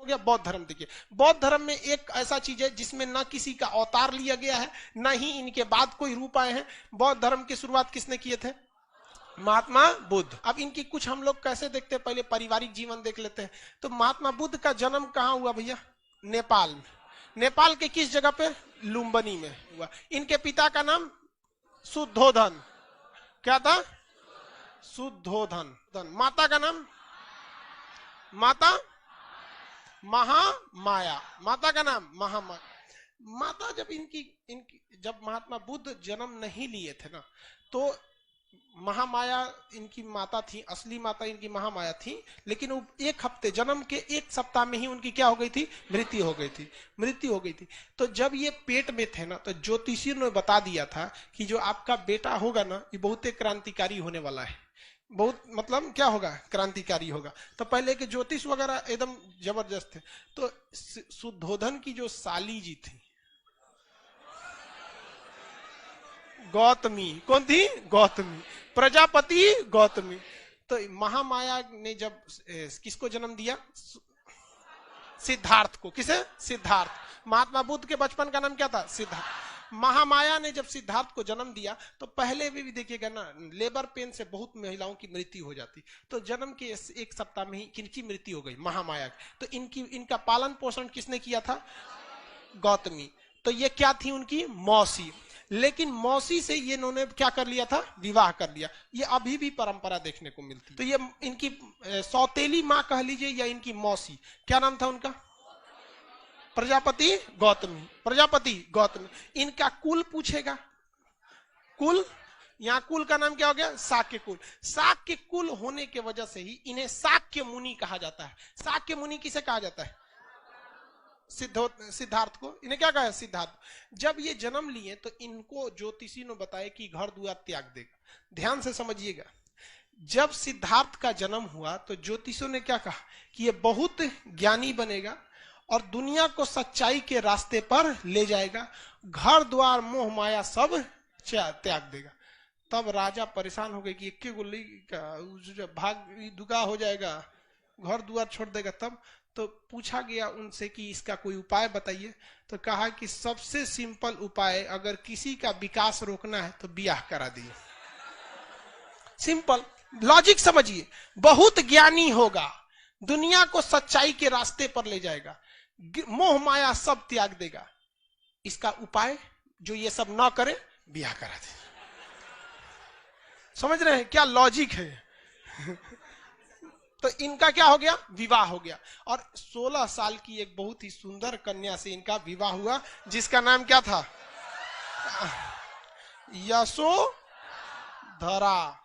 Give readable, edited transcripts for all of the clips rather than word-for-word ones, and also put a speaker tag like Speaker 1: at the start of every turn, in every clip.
Speaker 1: हो गया बौद्ध धर्म। देखिए बौद्ध धर्म में एक ऐसा चीज है जिसमें न किसी का अवतार लिया गया है, न ही इनके बाद कोई रूप आए हैं। बौद्ध धर्म की शुरुआत किसने किए थे? महात्मा बुद्ध। अब इनकी कुछ हम लोग कैसे देखते हैं, पहले पारिवारिक जीवन देख लेते हैं। तो महात्मा बुद्ध का जन्म कहाँ हुआ भैया? नेपाल में। नेपाल के किस जगह पे? लुम्बिनी में हुआ। इनके पिता का नाम शुद्धोधन। क्या था? शुद्धोधन। माता का नाम? माता महामाया। माता का नाम महामाया। माता जब जब महात्मा बुद्ध जन्म नहीं लिए थे ना, तो महामाया इनकी माता थी, असली माता इनकी महामाया थी। लेकिन वो एक हफ्ते, जन्म के एक सप्ताह में ही उनकी क्या हो गई थी? मृत्यु हो गई थी। तो जब ये पेट में थे ना, तो ज्योतिषियों ने बता दिया था कि जो आपका बेटा होगा ना, ये बहुत क्रांतिकारी होने वाला है। बहुत मतलब क्या होगा? क्रांतिकारी होगा। तो पहले के ज्योतिष वगैरह एकदम जबरदस्त थे। तो शुद्धोधन की जो साली जी थी गौतमी, कौन थी? गौतमी। प्रजापति गौतमी। तो महामाया ने जब किसको जन्म दिया? सिद्धार्थ को। किसे? सिद्धार्थ। महात्मा बुद्ध के बचपन का नाम क्या था? सिद्धार्थ। महामाया ने जब सिद्धार्थ को जन्म दिया, तो पहले भी देखिएगा ना, लेबर पेन से बहुत महिलाओं की मृत्यु हो जाती। तो जन्म के एक सप्ताह में ही किनकी मृत्यु हो गई? महामाया की। तो इनका पालन पोषण किसने किया था? गौतमी। तो ये क्या थी? उनकी मौसी। लेकिन मौसी से ये इन्होंने क्या कर लिया था? विवाह कर लिया। ये अभी भी परंपरा देखने को मिलती। तो ये इनकी सौतेली माँ कह लीजिए या इनकी मौसी, क्या नाम था उनका? प्रजापति गौतमी। प्रजापति गौतमी। इनका कुल पूछेगा। कुल, यहाँ कुल का नाम क्या हो गया? शाक्य कुल। शाक्य कुल होने के वजह से ही इन्हें शाक्य मुनि कहा जाता है। शाक्य मुनि किसे कहा जाता है? सिद्धार्थ को। इन्हें क्या कहा? सिद्धार्थ। जब ये जन्म लिए तो इनको ज्योतिषी ने बताया कि घर द्वार त्याग देगा। ध्यान से समझिएगा, जब सिद्धार्थ का जन्म हुआ तो ज्योतिषियों ने क्या कहा कि ये बहुत ज्ञानी बनेगा और दुनिया को सच्चाई के रास्ते पर ले जाएगा, घर द्वार मोह माया सब त्याग देगा। तब राजा परेशान हो गए कि एक गोली का भाग दुगा हो जाएगा, घर द्वार छोड़ देगा। तब तो पूछा गया उनसे कि इसका कोई उपाय बताइए। तो कहा कि सबसे सिंपल उपाय, अगर किसी का विकास रोकना है तो ब्याह करा दिए। सिंपल लॉजिक समझिए। बहुत ज्ञानी होगा, दुनिया को सच्चाई के रास्ते पर ले जाएगा, मोह माया सब त्याग देगा। इसका उपाय जो ये सब ना करे, ब्याह करा दे। समझ रहे हैं क्या लॉजिक है? तो इनका क्या हो गया? विवाह हो गया। और 16 साल की एक बहुत ही सुंदर कन्या से इनका विवाह हुआ, जिसका नाम क्या था? यशोधरा।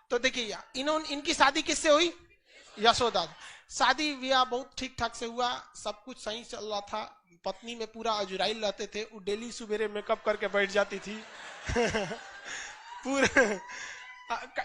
Speaker 1: तो देखिए इनकी शादी किससे हुई? यशोदा। शादी ब्याह बहुत ठीक ठाक से हुआ, सब कुछ सही चल रहा था। पत्नी में पूरा अजुराइल रहते थे। वो डेली सवेरे मेकअप करके बैठ जाती थी। पूरा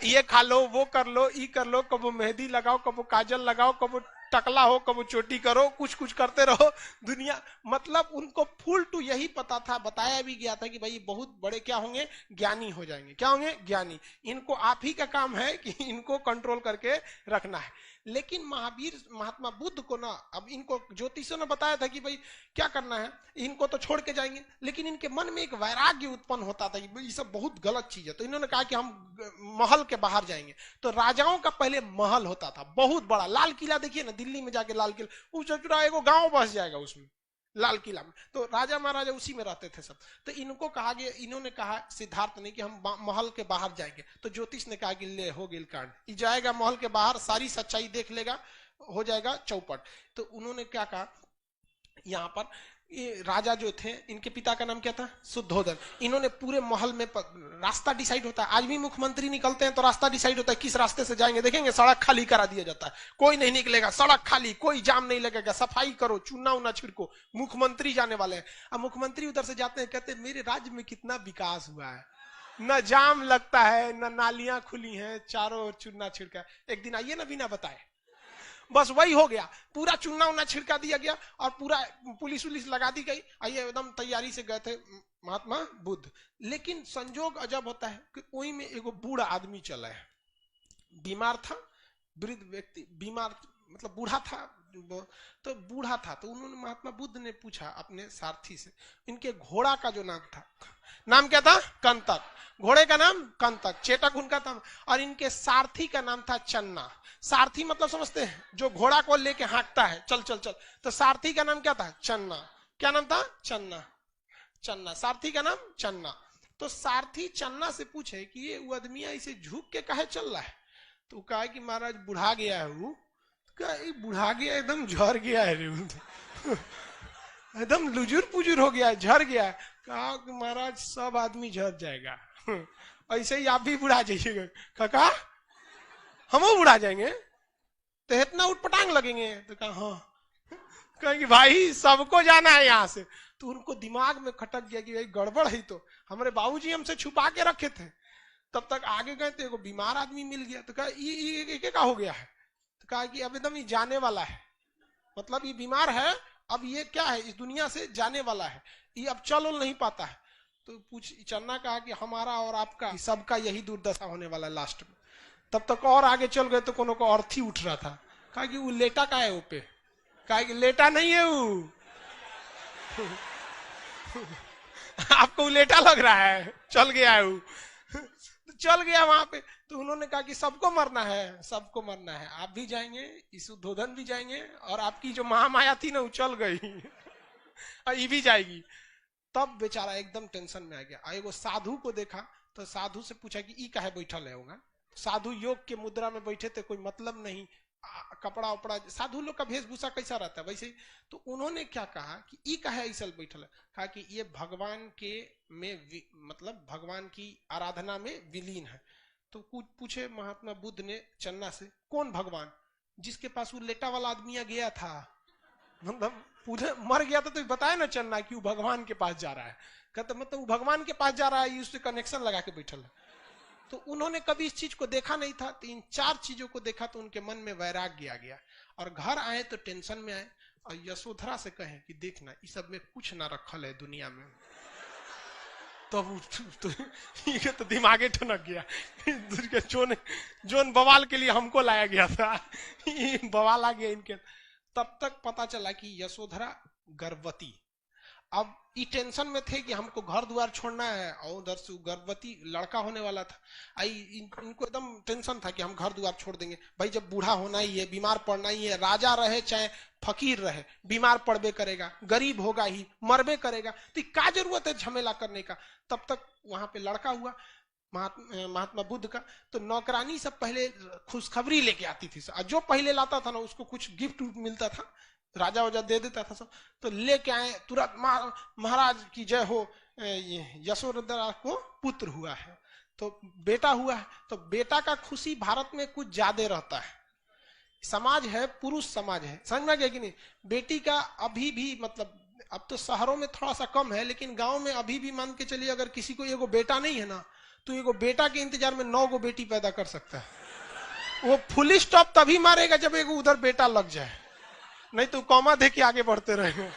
Speaker 1: ये खा लो, वो कर लो, ई कर लो, कबो मेहंदी लगाओ, कबो काजल लगाओ, कबो टकला हो, कबो चोटी करो, कुछ कुछ करते रहो। दुनिया मतलब उनको फुल टू यही पता था, बताया भी गया था कि भाई बहुत बड़े क्या होंगे? ज्ञानी हो जाएंगे। क्या होंगे? ज्ञानी। इनको आप ही का काम है कि इनको कंट्रोल करके रखना है। लेकिन महात्मा बुद्ध को ना, अब इनको ज्योतिषियों ने बताया था कि भाई क्या करना है, इनको तो छोड़ के जाएंगे। लेकिन इनके मन में एक वैराग्य उत्पन्न होता था कि ये सब बहुत गलत चीज है। तो इन्होंने कहा कि हम महल के बाहर जाएंगे। तो राजाओं का पहले महल होता था बहुत बड़ा, लाल किला देखिए ना, दिल्ली में जाके लाल किला, उस एगो गांव बस जाएगा उसमें, लाल किला में। तो राजा महाराजा उसी में रहते थे सब। तो इनको कहा गया, इन्होंने कहा सिद्धार्थ ने कि हम महल के बाहर जाएंगे। तो ज्योतिष ने कहा कि ले हो गेल कांड, ये जाएगा महल के बाहर, सारी सच्चाई देख लेगा, हो जाएगा चौपट। तो उन्होंने क्या कहा, यहाँ पर ये राजा जो थे, इनके पिता का नाम क्या था? शुद्धोधन। इन्होंने पूरे महल में रास्ता डिसाइड होता है। आज भी मुख्यमंत्री निकलते हैं तो रास्ता डिसाइड होता है किस रास्ते से जाएंगे। देखेंगे सड़क खाली करा दिया जाता है, कोई नहीं निकलेगा, सड़क खाली, कोई जाम नहीं लगेगा, सफाई करो, चूना उना छिड़को, मुख्यमंत्री जाने वाले हैं। अब मुख्यमंत्री उधर से जाते हैं, कहते हैं मेरे राज्य में कितना विकास हुआ है, न जाम लगता है, न नालियां खुली हैं, चारों ओर चूना छिड़का। एक दिन आइए ना बिना बताए, बस वही हो गया, पूरा चूना उना छिड़का दिया गया और पूरा पुलिस उलिस लगा दी गई। आइए एकदम तैयारी से गए थे महात्मा बुद्ध। लेकिन संजोग अजब होता है कि वही में एगो बूढ़ा आदमी चला है, बीमार था, वृद्ध व्यक्ति, बीमार मतलब बूढ़ा था, तो बूढ़ा था, तो उन्होंने महात्मा बुद्ध ने पूछा अपने सारथी से, इनके घोड़ा का जो नाम था, नाम क्या था? कंतक। घोड़े का नाम कंतक, चेटक उनका था, और इनके सारथी का नाम था चन्ना। सारथी मतलब समझते हैं, जो घोड़ा को लेके हाँकता है, चल चल चल, तो सारथी का नाम क्या था? चन्ना। क्या नाम था? चन्ना। चन्ना, सारथी का नाम चन्ना। तो सारथी चन्ना से पूछे कि ये वो आदमी इसे झुक के काहे चल रहा है? तो कहा कि महाराज बुढ़ा गया है वो। बुढ़ा गया, एकदम झड़ गया है रे, एकदम लुजुर पुजुर हो गया है, झड़ गया है। कहा कि महाराज सब आदमी झड़ जाएगा, ऐसे ही आप भी बुढ़ा जाइएगा। कहा हम बुढ़ा जाएंगे तो इतना उठपटांग लगेंगे? तो कहा हाँ। कहेंगे भाई सबको जाना है यहाँ से। तो उनको दिमाग में खटक गया कि भाई गड़बड़ है, तो हमारे बाबूजी हमसे छुपा के रखे थे। तब तक आगे गए तो एगो बीमार आदमी मिल गया। तो कहा ये क्या हो गया है? तो कहा कि अब एकदम ये जाने वाला है, मतलब ये बीमार है, अब ये क्या है, इस दुनिया से जाने वाला है, ये अब चल नहीं पाता है। तो चन्ना कहा कि हमारा और आपका सबका यही दुर्दशा होने वाला है लास्ट में। तब तक और आगे चल गए तो कोनो को अर्थी उठ रहा था। कहा कि वो लेटा का है वो पे? कहा कि लेटा नहीं है वो, आपको लेटा लग रहा है, चल गया है वो। तो चल गया वहां पे। तो उन्होंने कहा कि सबको मरना है, सबको मरना है, आप भी जाएंगे, इस उद्धोधन भी जाएंगे, और आपकी जो महामाया थी ना वो चल गई, और ये भी जाएगी। तब बेचारा एकदम टेंशन में आ गया। एगो साधु को देखा, तो साधु से पूछा कि ई काहे बैठल है होगा? साधु योग के मुद्रा में बैठे थे, कोई मतलब नहीं, कपड़ा उपड़ा, साधु लोग का वेशभूषा कैसा रहता है वैसे। तो उन्होंने क्या कहा कि ई काहे ऐसा बैठल है? कहा कि ये भगवान के में मतलब भगवान की आराधना में विलीन है। तो कुछ पूछे महात्मा बुद्ध ने चन्ना से, कौन भगवान? जिसके पास वो लेटा वाला आदमी गया था, मतलब पूरे मर गया था, तो बताया ना चन्ना कि वो भगवान के पास जा रहा है। कहते मतलब वो भगवान के पास जा रहा है, उससे कनेक्शन लगा के बैठल है। तो उन्होंने कभी इस चीज को देखा नहीं था। 3-4 चीजों को देखा तो उनके मन में वैराग्य आ गया, और घर आए तो टेंशन में आए, और यशोधरा से कहे कि देखना इस सब में कुछ ना रखल है दुनिया में। तो ये तो दिमागे ठनक गया, जोन बवाल के लिए हमको लाया गया था, बवाल आ गया इनके। तब तक पता चला कि यशोधरा गर्भवती। अब ये टेंशन में थे कि हमको घर द्वार छोड़ना है, और उधर से गर्भवती लड़का होने वाला था। इनको एकदम टेंशन था कि हम घर द्वार छोड़ देंगे। भाई जब बूढ़ा होना ही है, बीमार पड़ना ही है, राजा रहे चाहे फकीर रहे, बीमार पड़बे करेगा, गरीब होगा ही, मरबे करेगा, तो क्या जरूरत है झमेला करने का। तब तक वहां पे लड़का हुआ महात्मा बुद्ध का। तो नौकरानी सब पहले खुशखबरी लेके आती थी, जो पहले लाता था ना उसको कुछ गिफ्ट मिलता था, राजा वजा दे देता था सब। तो लेके आए तुरंत, महाराज की जय हो, यशोधरा को पुत्र हुआ है, तो बेटा हुआ है। तो बेटा का खुशी भारत में कुछ ज्यादा रहता है। समाज है, पुरुष समाज है, समझ में गया कि नहीं? बेटी का अभी भी मतलब, अब तो शहरों में थोड़ा सा कम है, लेकिन गांव में अभी भी मान के चलिए, अगर किसी को एगो बेटा नहीं है ना, तो एगो बेटा के इंतजार में 9 गो बेटी पैदा कर सकता है। वो फुल स्टॉप तभी मारेगा जब एगो उधर बेटा लग जाए, नहीं तो कॉमा दे के आगे बढ़ते रहेंगे।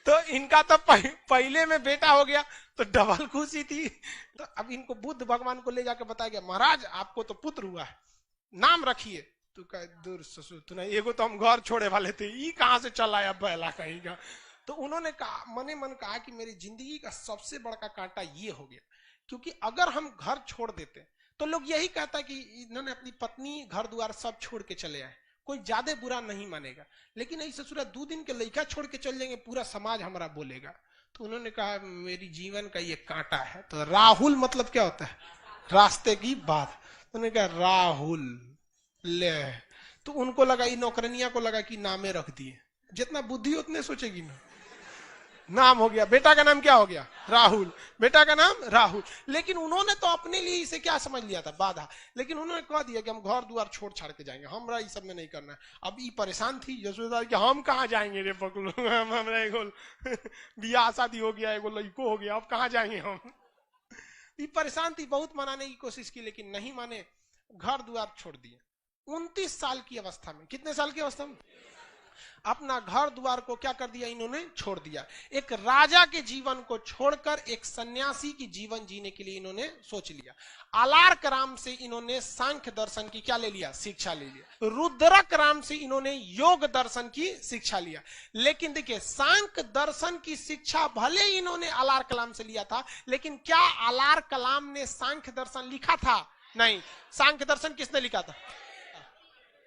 Speaker 1: तो इनका तो पहले में बेटा हो गया तो डबल खुशी थी। तो अब इनको बुद्ध भगवान को ले जाके बताया गया, महाराज आपको तो पुत्र हुआ है, नाम रखिए। तो कहे दूर ससुर, तू नहीं, एगो तो हम घर छोड़े वाले थे, ये कहां से चला आया बैला कहीं का। तो उन्होंने कहा, मने मन कहा कि मेरी जिंदगी का सबसे बड़ा कांटा ये हो गया, क्योंकि अगर हम घर छोड़ देते तो लोग यही कहता कि इन्होंने अपनी पत्नी घर द्वार सब छोड़ के चले आए, कोई ज्यादा बुरा नहीं मानेगा। लेकिन ऐसे ससुरा 2 दिन के लड़का छोड़ के चल जाएंगे, पूरा समाज हमारा बोलेगा। तो उन्होंने कहा मेरी जीवन का ये कांटा है। तो राहुल मतलब क्या होता है? रास्ते की बात। उन्होंने कहा राहुल ले। तो उनको लगा, ये नौकरनिया को लगा कि नामे रख दिए, जितना बुद्धि उतने सोचेगी ना, नाम हो गया। बेटा का नाम क्या हो गया? राहुल। बेटा का नाम राहुल। लेकिन उन्होंने तो अपने लिए इसे क्या समझ लिया था? बाधा। लेकिन उन्होंने कह दिया कि हम घर द्वार छोड़ छाड़ के जाएंगे, हमरा ये सब में नहीं करना है। अब ये परेशान थी यशोदा कि हम कहाँ जाएंगे रे पकड़ो, हमरा एगो बियाह शादी हो गया, एगो लड़को हो गया, अब कहाँ जाएंगे हम। ये परेशान थी, बहुत मनाने की कोशिश की, लेकिन नहीं माने, घर द्वार छोड़ दिए। 29 साल की अवस्था में, कितने साल की अवस्था में? अपना घर द्वार को क्या कर दिया इन्होंने, छोड़ दिया। एक राजा के जीवन को छोड़कर एक सन्यासी की जीवन जीने के लिए इन्होंने सोच लिया। अलार्क राम से इन्होंने सांख्य दर्शन की क्या ले लिया, शिक्षा ले लिया। रुद्रक राम से इन्होंने योग दर्शन की शिक्षा लिया। लेकिन देखिए, सांख्य दर्शन की शिक्षा भले ही इन्होंने अलार्क कलाम से लिया था, लेकिन क्या अलार्क कलाम ने सांख्य दर्शन लिखा था? नहीं। सांख्य दर्शन किसने लिखा था?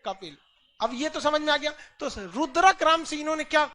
Speaker 1: कपिल। अब ये तो समझ में आ गया। तो रुद्रक राम से इन्होंने क्या